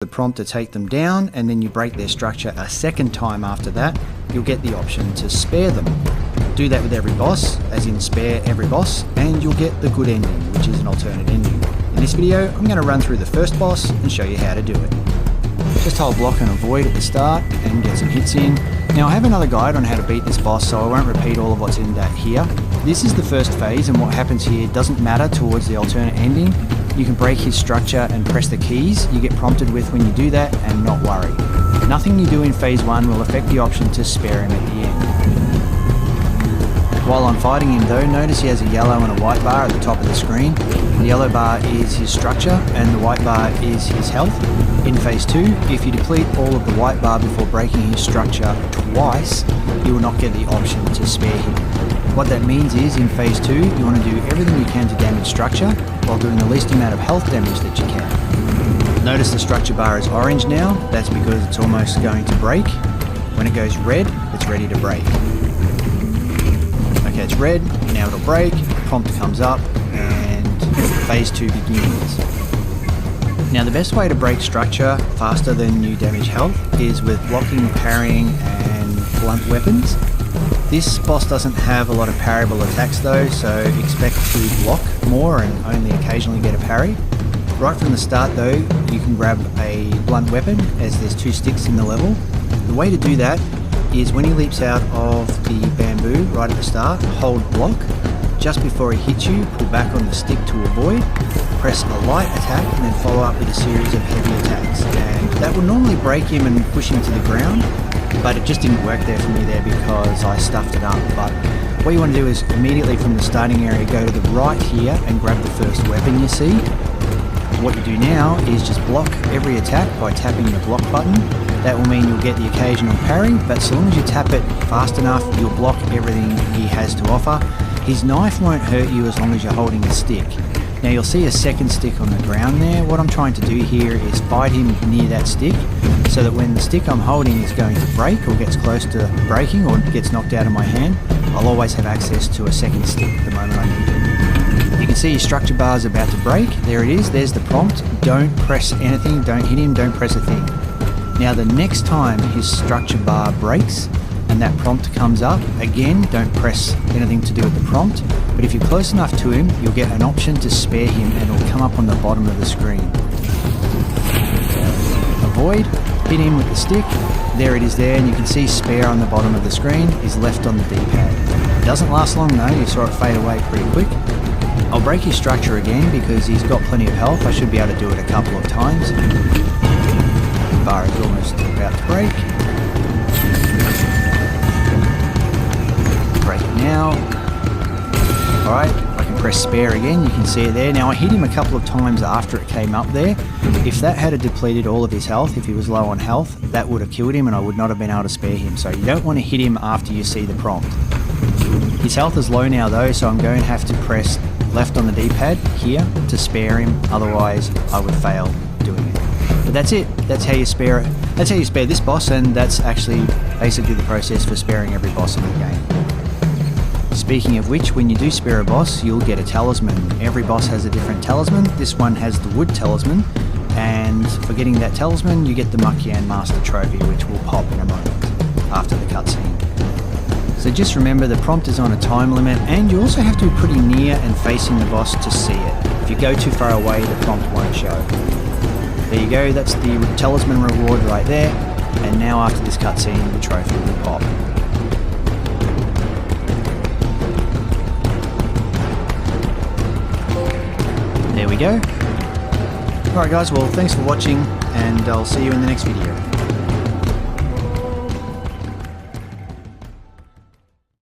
prompt to take them down and then you break their structure a second time after that, you'll get the option to spare them. Do that with every boss, as in spare every boss, and you'll get the good ending, which is an alternate ending. In this video, I'm going to run through the first boss and show you how to do it. Just hold block and avoid at the start and get some hits in. Now I have another guide on how to beat this boss, so I won't repeat all of what's in that here. This is the first phase, and what happens here doesn't matter towards the alternate ending. You can break his structure and press the keys you get prompted with when you do that, and not worry. Nothing you do in phase 1 will affect the option to spare him at the end. While I'm fighting him though, notice he has a yellow and a white bar at the top of the screen. The yellow bar is his structure and the white bar is his health. In phase 2, if you deplete all of the white bar before breaking his structure twice, you will not get the option to spare him. What that means is, in phase 2, you want to do everything you can to damage structure while doing the least amount of health damage that you can. Notice the structure bar is orange now. That's because it's almost going to break. When it goes red, it's ready to break. Okay, it's red, now it'll break, prompt comes up, and phase 2 begins. Now the best way to break structure faster than you damage health is with blocking, parrying, and blunt weapons. This boss doesn't have a lot of parryable attacks though, so expect to block more and only occasionally get a parry. Right from the start though, you can grab a blunt weapon, as there's 2 sticks in the level. The way to do that is when he leaps out of the bamboo right at the start, hold block. Just before he hits you, pull back on the stick to avoid, press a light attack and then follow up with a series of heavy attacks. And that will normally break him and push him to the ground, but it just didn't work there for me there because I stuffed it up. But what you want to do is immediately from the starting area go to the right here and grab the first weapon you see. What you do now is just block every attack by tapping the block button. That will mean you'll get the occasional parry, but so long as you tap it fast enough, you'll block everything he has to offer. His knife won't hurt you as long as you're holding the stick. Now you'll see a second stick on the ground there. What I'm trying to do here is fight him near that stick, so that when the stick I'm holding is going to break or gets close to breaking or gets knocked out of my hand, I'll always have access to a second stick the moment I need it. You can see his structure bar is about to break. There it is, there's the prompt. Don't press anything, don't hit him, don't press a thing. Now the next time his structure bar breaks and that prompt comes up, again, don't press anything to do with the prompt, but if you're close enough to him, you'll get an option to spare him and it'll come up on the bottom of the screen. Avoid, hit him with the stick, there it is there, and you can see spare on the bottom of the screen is left on the D-pad. It doesn't last long though, you saw it fade away pretty quick. I'll break his structure again because he's got plenty of health. I should be able to do it a couple of times. The bar is almost about to break. Break it now. Alright, I can press spare again, you can see it there. Now I hit him a couple of times after it came up there. If that had depleted all of his health, if he was low on health, that would have killed him and I would not have been able to spare him. So you don't want to hit him after you see the prompt. His health is low now though, so I'm going to have to press left on the D-pad here to spare him, otherwise I would fail doing it. But that's it, that's how you spare it. That's how you spare this boss, and that's actually basically the process for sparing every boss in the game. Speaking of which, when you do spare a boss, you'll get a talisman. Every boss has a different talisman. This one has the wood talisman, and for getting that talisman you get the Muckyan Master Trophy, which will pop in a moment after the cutscene. So just remember the prompt is on a time limit, and you also have to be pretty near and facing the boss to see it. If you go too far away, the prompt won't show. There you go, that's the talisman reward right there, and now after this cutscene the trophy will pop. There we go. Alright guys, well thanks for watching, and I'll see you in the next video.